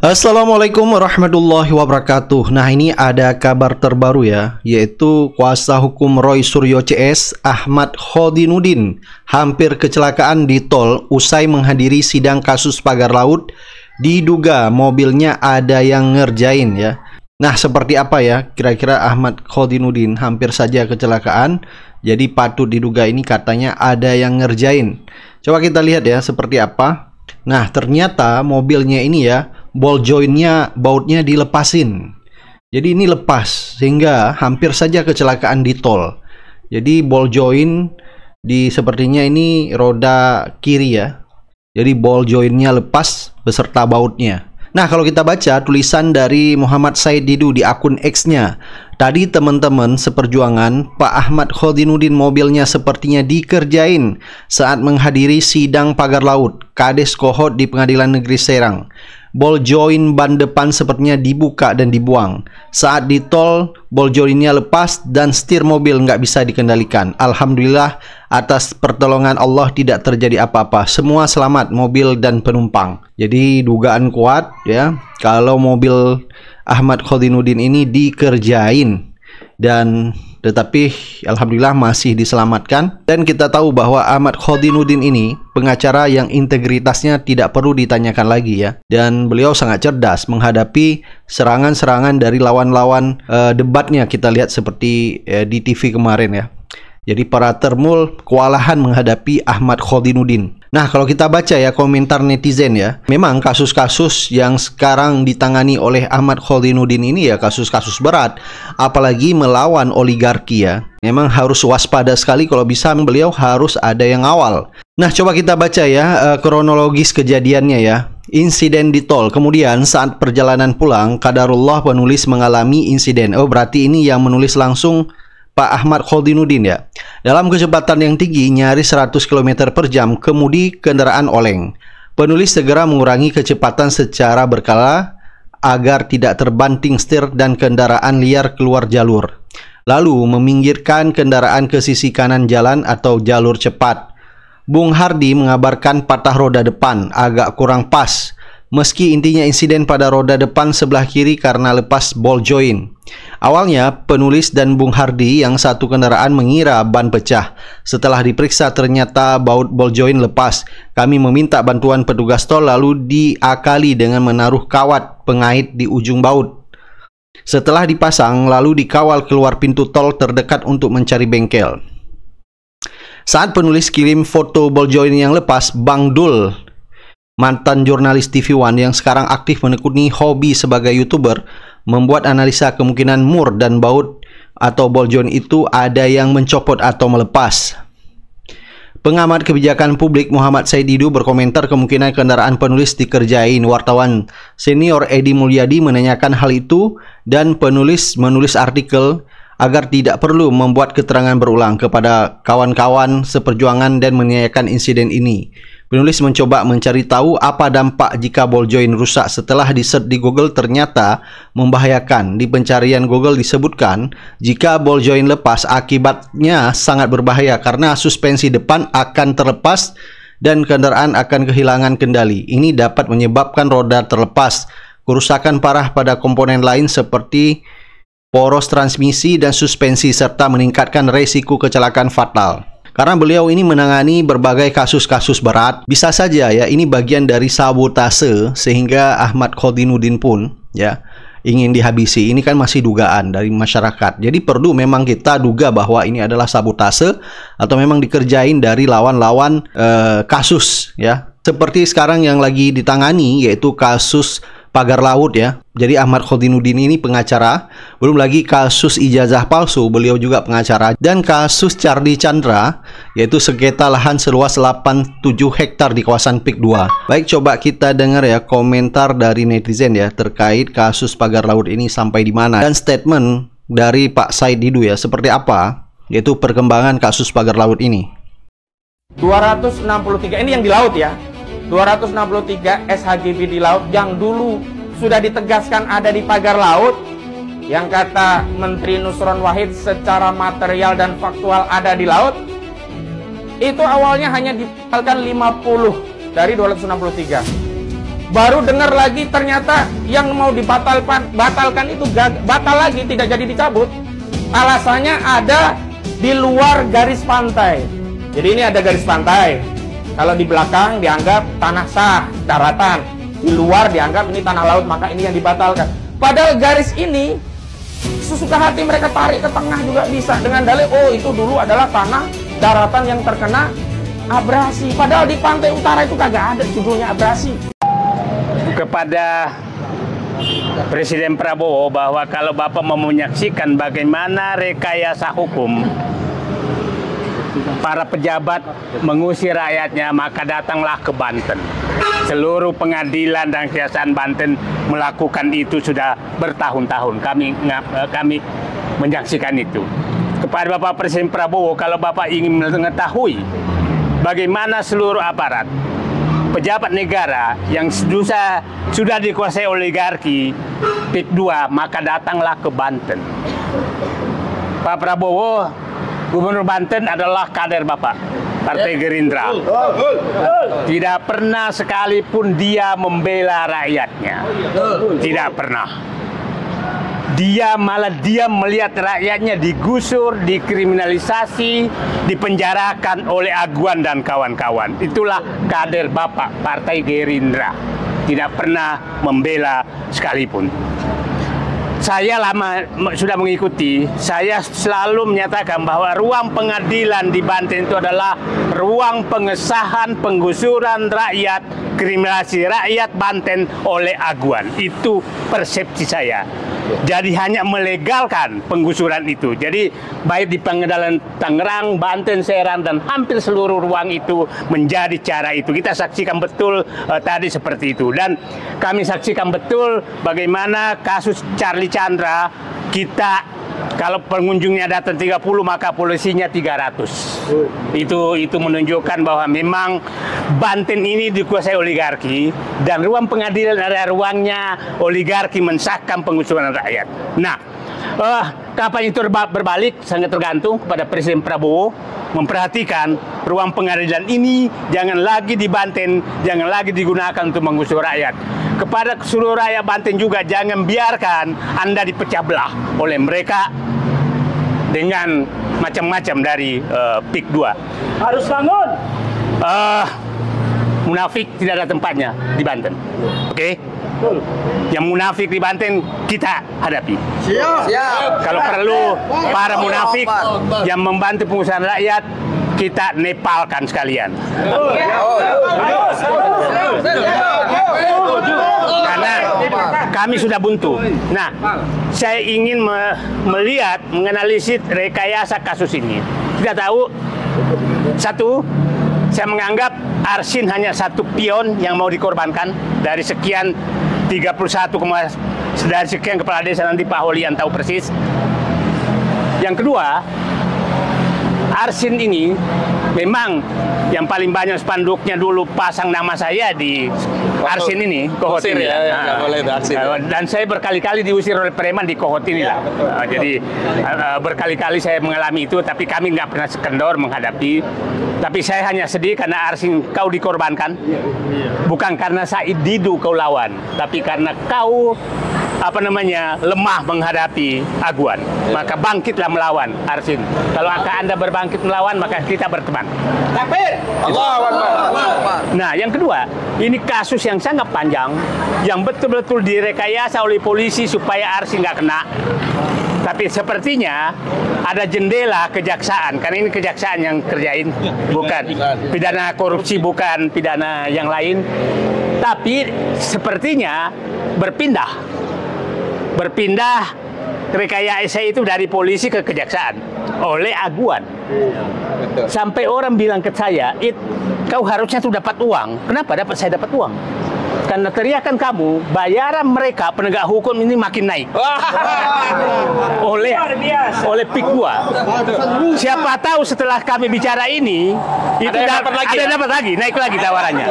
Assalamualaikum warahmatullahi wabarakatuh. Nah, ini ada kabar terbaru ya, yaitu kuasa hukum Roy Suryo CS, Ahmad Khodinuddin, hampir kecelakaan di tol usai menghadiri sidang kasus pagar laut. Diduga mobilnya ada yang ngerjain ya. Nah, seperti apa ya kira-kira Ahmad Khodinuddin hampir saja kecelakaan? Jadi patut diduga ini katanya ada yang ngerjain. Coba kita lihat ya seperti apa. Nah, ternyata mobilnya ini ya, ball jointnya, bautnya dilepasin. Jadi ini lepas sehingga hampir saja kecelakaan di tol. Jadi ball joint di sepertinya ini roda kiri ya. Jadi ball jointnya lepas beserta bautnya. Nah, kalau kita baca tulisan dari Muhammad Said Didu di akun X-nya, tadi teman-teman seperjuangan, Pak Ahmad Khodinuddin mobilnya sepertinya dikerjain saat menghadiri sidang pagar laut Kades Kohot di Pengadilan Negeri Serang. Ball joint ban depan sepertinya dibuka dan dibuang. Saat di tol, ball jointnya lepas dan setir mobil nggak bisa dikendalikan. Alhamdulillah atas pertolongan Allah tidak terjadi apa-apa. Semua selamat, mobil dan penumpang. Jadi dugaan kuat ya, kalau mobil Ahmad Khodinuddin ini dikerjain dan tetapi alhamdulillah masih diselamatkan. Dan kita tahu bahwa Ahmad Khodinuddin ini pengacara yang integritasnya tidak perlu ditanyakan lagi ya. Dan beliau sangat cerdas menghadapi serangan-serangan dari lawan-lawan debatnya. Kita lihat seperti di TV kemarin ya. Jadi para termul kewalahan menghadapi Ahmad Khodinuddin. Nah, kalau kita baca ya komentar netizen ya, memang kasus-kasus yang sekarang ditangani oleh Ahmad Khodinuddin ini ya kasus-kasus berat, apalagi melawan oligarki ya. Memang harus waspada sekali, kalau bisa beliau harus ada yang awal. Nah, coba kita baca ya kronologis kejadiannya ya. Insiden di tol, kemudian saat perjalanan pulang, qadarullah penulis mengalami insiden. Oh, berarti ini yang menulis langsung Pak Ahmad Khodinuddin ya. Dalam kecepatan yang tinggi, nyaris 100 km per jam, kemudi kendaraan oleng. Penulis segera mengurangi kecepatan secara berkala agar tidak terbanting setir dan kendaraan liar keluar jalur. Lalu meminggirkan kendaraan ke sisi kanan jalan atau jalur cepat. Bung Hardi mengabarkan patah roda depan, agak kurang pas. Meski intinya insiden pada roda depan sebelah kiri karena lepas ball joint. Awalnya penulis dan Bung Hardi yang satu kendaraan mengira ban pecah. Setelah diperiksa ternyata baut ball joint lepas. Kami meminta bantuan petugas tol lalu diakali dengan menaruh kawat pengait di ujung baut. Setelah dipasang lalu dikawal keluar pintu tol terdekat untuk mencari bengkel. Saat penulis kirim foto ball joint yang lepas, Bang Dul, mantan jurnalis TV One yang sekarang aktif menekuni hobi sebagai YouTuber, membuat analisa kemungkinan mur dan baut atau ball joint itu ada yang mencopot atau melepas. Pengamat kebijakan publik Muhammad Said Didu berkomentar kemungkinan kendaraan penulis dikerjain. Wartawan senior Edi Mulyadi menanyakan hal itu dan penulis menulis artikel agar tidak perlu membuat keterangan berulang kepada kawan-kawan seperjuangan dan menanyakan insiden ini. Penulis mencoba mencari tahu apa dampak jika ball joint rusak. Setelah di-search di Google ternyata membahayakan. Di pencarian Google disebutkan jika ball joint lepas akibatnya sangat berbahaya karena suspensi depan akan terlepas dan kendaraan akan kehilangan kendali. Ini dapat menyebabkan roda terlepas, kerusakan parah pada komponen lain seperti poros transmisi dan suspensi serta meningkatkan resiko kecelakaan fatal. Karena beliau ini menangani berbagai kasus-kasus berat, bisa saja ya ini bagian dari sabotase sehingga Ahmad Khodinuddin pun ya ingin dihabisi. Ini kan masih dugaan dari masyarakat. Jadi perlu memang kita duga bahwa ini adalah sabotase atau memang dikerjain dari lawan-lawan kasus ya. Seperti sekarang yang lagi ditangani yaitu kasus pagar laut ya. Jadi Ahmad Khodinuddin ini pengacara, belum lagi kasus ijazah palsu, beliau juga pengacara, dan kasus Cardi Chandra yaitu sengketa lahan seluas 87 hektar di kawasan PIK 2. Baik, coba kita dengar ya komentar dari netizen ya terkait kasus pagar laut ini sampai di mana dan statement dari Pak Said Didu ya seperti apa yaitu perkembangan kasus pagar laut ini. 263 ini yang di laut ya. 263 SHGB di laut yang dulu sudah ditegaskan ada di pagar laut, yang kata Menteri Nusron Wahid secara material dan faktual ada di laut, itu awalnya hanya ditotalkan 50 dari 263. Baru dengar lagi ternyata yang mau batalkan itu batal lagi, tidak jadi dicabut. Alasannya ada di luar garis pantai. Jadi ini ada garis pantai. Kalau di belakang dianggap tanah sah, daratan. Di luar dianggap ini tanah laut, maka ini yang dibatalkan. Padahal garis ini sesuka hati mereka tarik ke tengah juga bisa dengan dalil, oh itu dulu adalah tanah daratan yang terkena abrasi. Padahal di pantai utara itu kagak ada judulnya abrasi. Kepada Presiden Prabowo bahwa kalau Bapak mau menyaksikan bagaimana rekayasa hukum para pejabat mengusir rakyatnya, maka datanglah ke Banten. Seluruh pengadilan dan kejaksaan Banten melakukan itu sudah bertahun-tahun. Kami menyaksikan itu. Kepada Bapak Presiden Prabowo, kalau Bapak ingin mengetahui bagaimana seluruh aparat pejabat negara yang sudah dikuasai oligarki PIK 2, maka datanglah ke Banten. Pak Prabowo, Gubernur Banten adalah kader Bapak, Partai Gerindra. Tidak pernah sekalipun dia membela rakyatnya. Tidak pernah. Dia melihat rakyatnya digusur, dikriminalisasi, dipenjarakan oleh Aguan dan kawan-kawan. Itulah kader Bapak, Partai Gerindra. Tidak pernah membela sekalipun. Saya sudah mengikuti, saya selalu menyatakan bahwa ruang pengadilan di Banten itu adalah ruang pengesahan penggusuran rakyat, kriminalisasi rakyat Banten oleh Aguan. Itu persepsi saya. Jadi hanya melegalkan penggusuran itu. Jadi baik di Pengadilan Tangerang, Banten, Serang, dan hampir seluruh ruang itu menjadi cara itu. Kita saksikan betul tadi seperti itu. Dan kami saksikan betul bagaimana kasus Charlie Chandra, kita kalau pengunjungnya datang 30 maka polisinya 300. Itu menunjukkan bahwa memang Banten ini dikuasai oligarki dan ruang pengadilan ada ruangnya oligarki mensahkan penggusuran rakyat. Nah, kapan itu berbalik sangat tergantung kepada Presiden Prabowo memperhatikan ruang pengadilan ini jangan lagi di Banten, jangan lagi digunakan untuk menggusur rakyat. Kepada seluruh rakyat Banten juga jangan biarkan Anda dipecah belah oleh mereka dengan macam-macam dari PIK 2. Harus bangun. Munafik tidak ada tempatnya di Banten. Oke? Yang munafik di Banten kita hadapi. Siap. Kalau perlu para munafik yang membantu pengusahaan rakyat kita nepalkan sekalian. Karena kami sudah buntu. Nah, saya ingin melihat, menganalisis rekayasa kasus ini. Kita tahu, satu, saya menganggap Arsin hanya satu pion yang mau dikorbankan dari sekian 31, dari sekian kepala desa, nanti Pak Holi yang tahu persis. Yang kedua, Arsin ini memang yang paling banyak spanduknya dulu pasang nama saya di Arsin ini, Kohot ini. Dan saya berkali-kali diusir oleh preman di Kohot ini lah. Jadi berkali-kali saya mengalami itu, tapi kami nggak pernah sekendor menghadapi. Tapi saya hanya sedih karena Arsin kau dikorbankan, bukan karena Said Didu kau lawan, tapi karena kau lemah menghadapi Aguan, maka bangkitlah melawan Arsin. Kalau Anda berbangkit melawan, maka kita berteman. Takbir! Allahu Akbar. Nah, yang kedua, ini kasus yang sangat panjang, yang betul-betul direkayasa oleh polisi supaya Arsin nggak kena. Tapi sepertinya ada jendela kejaksaan, karena ini kejaksaan yang kerjain, bukan pidana korupsi, bukan pidana yang lain. Tapi sepertinya berpindah rekayasa itu dari polisi ke kejaksaan oleh Aguan. Sampai orang bilang ke saya, kau harusnya tuh dapat uang. Kenapa saya dapat uang? Karena teriakan kamu, bayaran mereka penegak hukum ini makin naik. oleh PIK 2. Siapa tahu setelah kami bicara ini, itu dapat lagi, naik lagi tawarannya.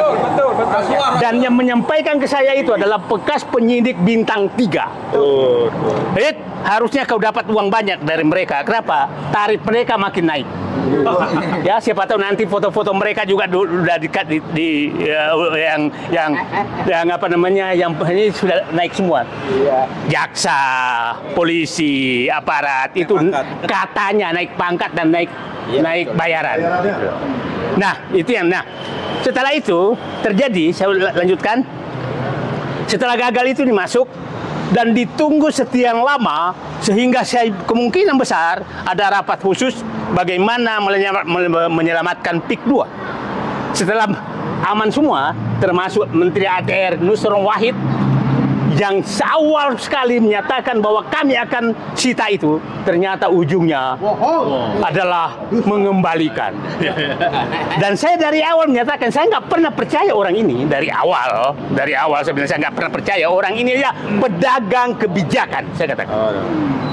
Dan yang menyampaikan ke saya itu adalah bekas penyidik bintang 3. Harusnya kau dapat uang banyak dari mereka. Kenapa? Tarif mereka makin naik. Ya, siapa tahu nanti foto-foto mereka juga sudah yang apa namanya, yang ini sudah naik semua. Jaksa, polisi, aparat itu katanya naik pangkat dan naik bayaran. Nah, itu yang setelah itu terjadi, saya lanjutkan. Setelah gagal itu dimasuk dan ditunggu sekian lama sehingga saya kemungkinan besar ada rapat khusus bagaimana menyelamatkan PIK 2. Setelah aman semua, termasuk Menteri ATR Nusron Wahid yang awal sekali menyatakan bahwa kami akan sita itu, ternyata ujungnya adalah mengembalikan. Dan saya dari awal menyatakan saya nggak pernah percaya orang ini dari awal sebenarnya saya nggak pernah percaya orang ini ya pedagang kebijakan. Saya katakan,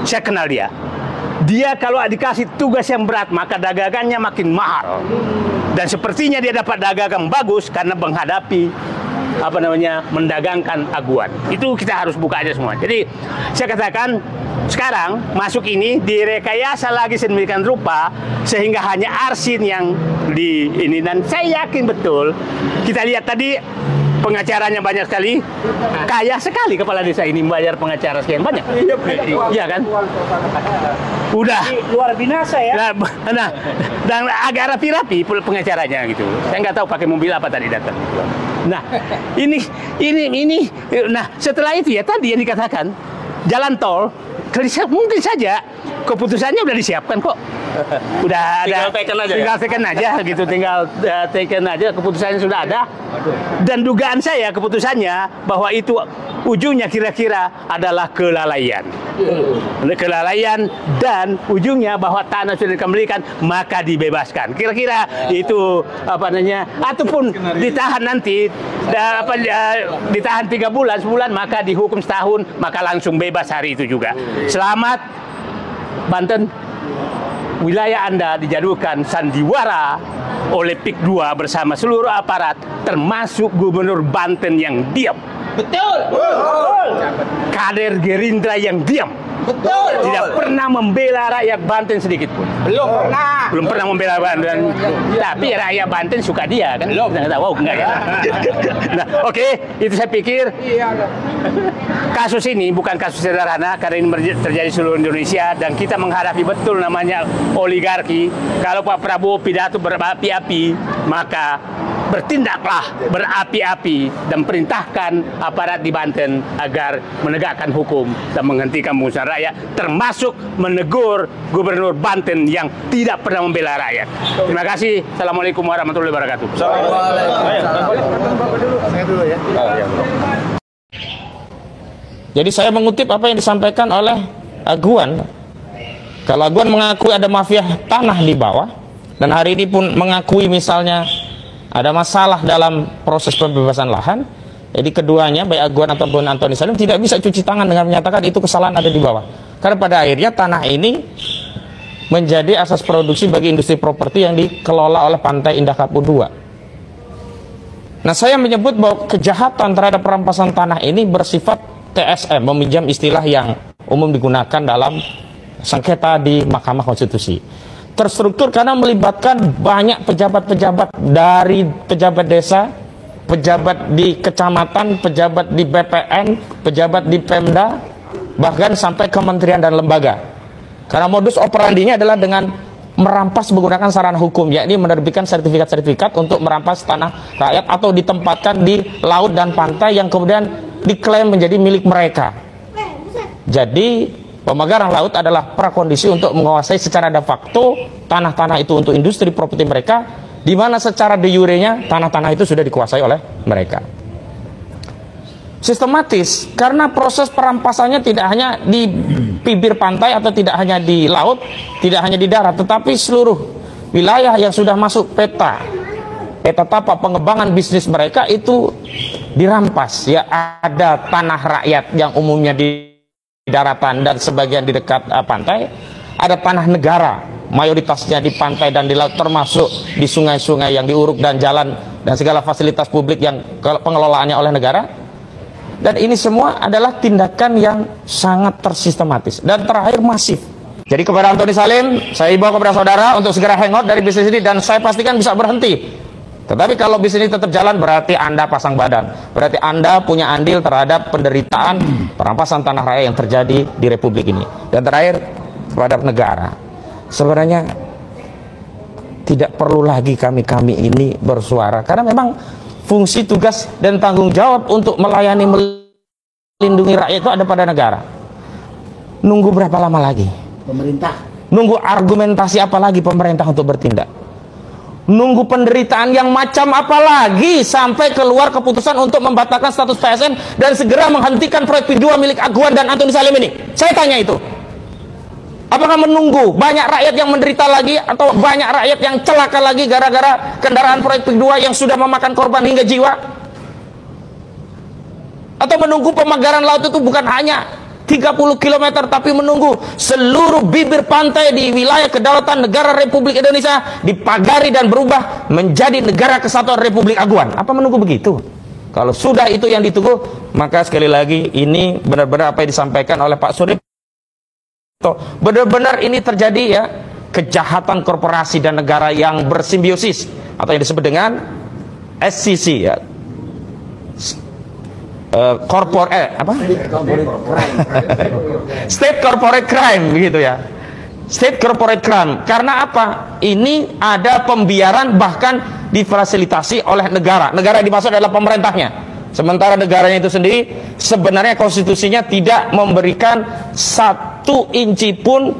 saya kenal dia. Dia kalau dikasih tugas yang berat maka dagangannya makin mahal. Dan sepertinya dia dapat dagangan bagus karena menghadapi mendagangkan aguan. Itu kita harus buka aja semua. Jadi saya katakan sekarang masuk ini direkayasa lagi sedemikian rupa sehingga hanya arsin yang di ini, dan saya yakin betul kita lihat tadi pengacaranya banyak sekali, kaya sekali kepala desa ini membayar pengacara sekian banyak. Iya kan? Udah luar binasa ya. Nah, dan agak rapi-rapi pengacaranya gitu. Saya nggak tahu pakai mobil apa tadi datang. Nah, ini. Nah, setelah itu ya tadi yang dikatakan jalan tol, mungkin saja keputusannya udah disiapkan kok. Udah ada, tinggal teken aja gitu, tinggal teken aja, keputusannya sudah ada. Dan dugaan saya keputusannya bahwa itu ujungnya kira-kira adalah kelalaian. Kelalaian dan ujungnya bahwa tanah sudah dikembalikan maka dibebaskan. Kira-kira itu ataupun ditahan nanti ditahan 3 bulan, sebulan maka dihukum setahun maka langsung bebas hari itu juga. Selamat Banten, wilayah Anda dijadikan sandiwara oleh PIK 2 bersama seluruh aparat termasuk Gubernur Banten yang diam. Betul. Kader Gerindra yang diam. Betul. Tidak pernah membela rakyat Banten sedikit pun. Belum pernah membela Banten. Tapi rakyat Banten suka dia kan. Wow, enggak ya. Nah, oke, itu saya pikir kasus ini bukan kasus sederhana karena ini terjadi di seluruh Indonesia dan kita menghadapi betul namanya oligarki. Kalau Pak Prabowo pidato berapi-api, maka bertindaklah berapi-api dan perintahkan aparat di Banten agar menegakkan hukum dan menghentikan pengusaha rakyat, termasuk menegur Gubernur Banten yang tidak pernah membela rakyat. Terima kasih. Assalamualaikum warahmatullahi wabarakatuh. Jadi saya mengutip apa yang disampaikan oleh Aguan. Kalau Aguan mengakui ada mafia tanah di bawah dan hari ini pun mengakui misalnya ada masalah dalam proses pembebasan lahan, jadi keduanya baik Aguan ataupun Antoni Salim tidak bisa cuci tangan dengan menyatakan itu kesalahan ada di bawah. Karena pada akhirnya tanah ini menjadi asas produksi bagi industri properti yang dikelola oleh Pantai Indah Kapuk II. Nah, saya menyebut bahwa kejahatan terhadap perampasan tanah ini bersifat TSM, meminjam istilah yang umum digunakan dalam sengketa di Mahkamah Konstitusi. Terstruktur karena melibatkan banyak pejabat-pejabat, dari pejabat desa, pejabat di kecamatan, pejabat di BPN, pejabat di Pemda, bahkan sampai kementerian dan lembaga. Karena modus operandinya adalah dengan merampas menggunakan sarana hukum, yakni menerbitkan sertifikat-sertifikat untuk merampas tanah rakyat atau ditempatkan di laut dan pantai yang kemudian diklaim menjadi milik mereka. Jadi pemagaran laut adalah prakondisi untuk menguasai secara de facto tanah-tanah itu untuk industri properti mereka, di mana secara de jure-nya tanah-tanah itu sudah dikuasai oleh mereka. Sistematis, karena proses perampasannya tidak hanya di bibir pantai atau tidak hanya di laut, tidak hanya di darat, tetapi seluruh wilayah yang sudah masuk peta tapak pengembangan bisnis mereka itu dirampas. Ya, ada tanah rakyat yang umumnya di daratan dan sebagian di dekat pantai, ada tanah negara mayoritasnya di pantai dan di laut, termasuk di sungai-sungai yang diuruk dan jalan dan segala fasilitas publik yang pengelolaannya oleh negara. Dan ini semua adalah tindakan yang sangat tersistematis dan terakhir masif. Jadi kepada Antoni Salim, saya imbau kepada saudara untuk segera hangout dari bisnis ini dan saya pastikan bisa berhenti. Tetapi kalau bisnis ini tetap jalan, berarti Anda pasang badan. Berarti Anda punya andil terhadap penderitaan perampasan tanah rakyat yang terjadi di Republik ini. Dan terakhir, kepada negara. Sebenarnya tidak perlu lagi kami ini bersuara. Karena memang fungsi, tugas, dan tanggung jawab untuk melayani, melindungi rakyat itu ada pada negara. Nunggu berapa lama lagi? Pemerintah. Nunggu argumentasi apa lagi pemerintah untuk bertindak? Nunggu penderitaan yang macam apa lagi sampai keluar keputusan untuk membatalkan status PSN dan segera menghentikan proyek P2 milik Aguan dan Antoni Salim ini? Saya tanya itu. Apakah menunggu banyak rakyat yang menderita lagi atau banyak rakyat yang celaka lagi gara-gara kendaraan proyek P2 yang sudah memakan korban hingga jiwa? Atau menunggu pemagaran laut itu bukan hanya 30 km tapi menunggu seluruh bibir pantai di wilayah kedaulatan negara Republik Indonesia dipagari dan berubah menjadi negara kesatuan Republik Aguan? Apa menunggu begitu? Kalau sudah itu yang ditunggu, maka sekali lagi ini benar-benar apa yang disampaikan oleh Pak Surip, benar-benar ini terjadi ya, kejahatan korporasi dan negara yang bersimbiosis atau yang disebut dengan SCC ya. State corporate crime begitu ya. State corporate crime. Karena apa? Ini ada pembiaran bahkan difasilitasi oleh negara. Negara yang dimaksud adalah pemerintahnya. Sementara negaranya itu sendiri sebenarnya konstitusinya tidak memberikan 1 inci pun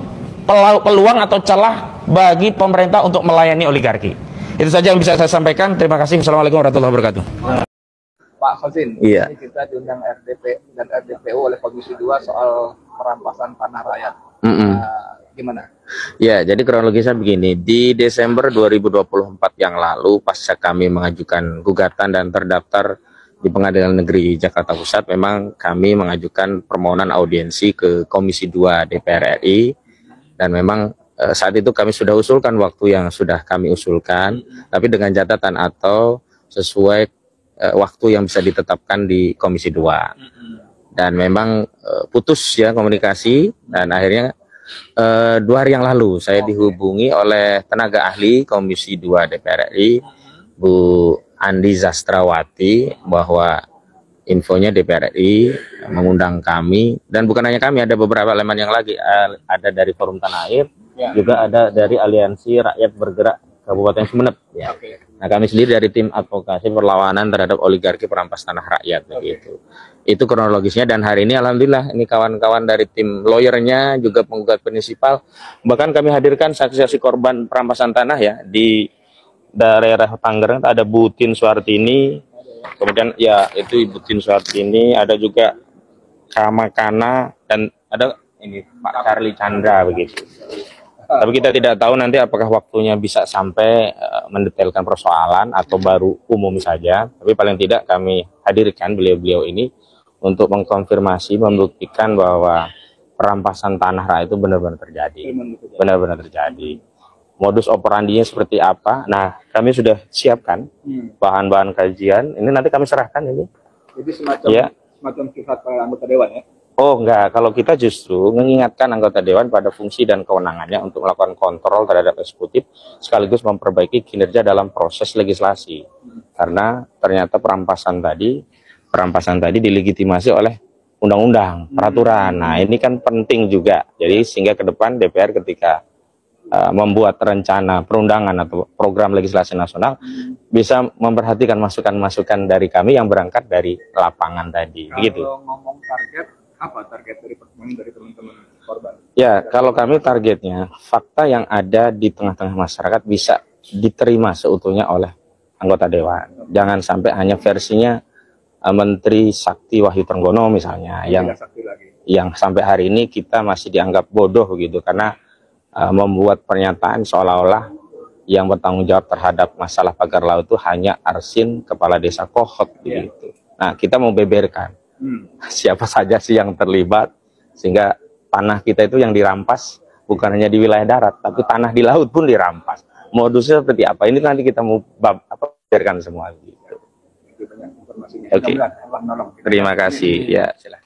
peluang atau celah bagi pemerintah untuk melayani oligarki. Itu saja yang bisa saya sampaikan. Terima kasih. Assalamualaikum warahmatullahi wabarakatuh. Pak Khazin, Iya. ini kita diundang RDP dan RDPU oleh Komisi 2 soal perampasan tanah rakyat. Gimana? Ya, jadi kronologisnya begini. Di Desember 2024 yang lalu, pasca kami mengajukan gugatan dan terdaftar di Pengadilan Negeri Jakarta Pusat, memang kami mengajukan permohonan audiensi ke Komisi 2 DPR RI. Dan memang saat itu kami sudah usulkan waktu yang sudah kami usulkan, tapi dengan catatan atau sesuai waktu yang bisa ditetapkan di Komisi 2. Dan memang putus ya komunikasi, dan akhirnya 2 hari yang lalu saya dihubungi oleh tenaga ahli Komisi 2 DPR RI, Bu Andi Zastrawati, bahwa infonya DPR RI mengundang kami, dan bukan hanya kami, ada beberapa elemen yang lagi, ada dari Forum Tanah Air, juga ada dari Aliansi Rakyat Bergerak Kabupaten Sumeneb ya. Nah, kami sendiri dari tim advokasi perlawanan terhadap oligarki perampas tanah rakyat begitu. Itu kronologisnya, dan hari ini alhamdulillah ini kawan-kawan dari tim lawyernya juga penggugat prinsipal, bahkan kami hadirkan saksi-saksi korban perampasan tanah ya di daerah Tangerang. Ada Bu Tin Suartini, kemudian ya itu Ibu Tin Suartini, ada juga Kamakana, dan ada ini Pak Charlie Chandra begitu. Tapi kita tidak tahu nanti apakah waktunya bisa sampai mendetailkan persoalan atau baru umum saja. Tapi paling tidak kami hadirkan beliau-beliau ini untuk mengkonfirmasi, membuktikan bahwa perampasan tanah rakyat itu benar-benar terjadi. Benar-benar terjadi. Modus operandinya seperti apa? Nah, kami sudah siapkan bahan-bahan kajian. Ini nanti kami serahkan ini. Jadi semacam semacam curhat anggota dewan ya? Oh enggak, kalau kita justru mengingatkan anggota dewan pada fungsi dan kewenangannya untuk melakukan kontrol terhadap eksekutif sekaligus memperbaiki kinerja dalam proses legislasi. Karena ternyata perampasan tadi dilegitimasi oleh undang-undang, peraturan. Nah, ini kan penting juga. Jadi sehingga ke depan DPR ketika membuat rencana perundangan atau program legislasi nasional bisa memperhatikan masukan-masukan dari kami yang berangkat dari lapangan tadi. Kalau begitu. ngomong target, apa target dari pertemuan dari teman-teman korban? Ya, kalau kami targetnya fakta yang ada di tengah-tengah masyarakat bisa diterima seutuhnya oleh anggota dewan. Jangan sampai hanya versinya Menteri Sakti Wahyu Trenggono misalnya, yang sampai hari ini kita masih dianggap bodoh gitu karena membuat pernyataan seolah-olah yang bertanggung jawab terhadap masalah pagar laut itu hanya Arsin, kepala desa Kohot gitu. Nah, kita mau beberkan siapa saja sih yang terlibat, sehingga tanah kita itu yang dirampas bukan hanya di wilayah darat, tapi tanah di laut pun dirampas. Modusnya seperti apa? Ini nanti kita mau beberkan semua gitu. Oke. Terima kasih. Ya, silakan.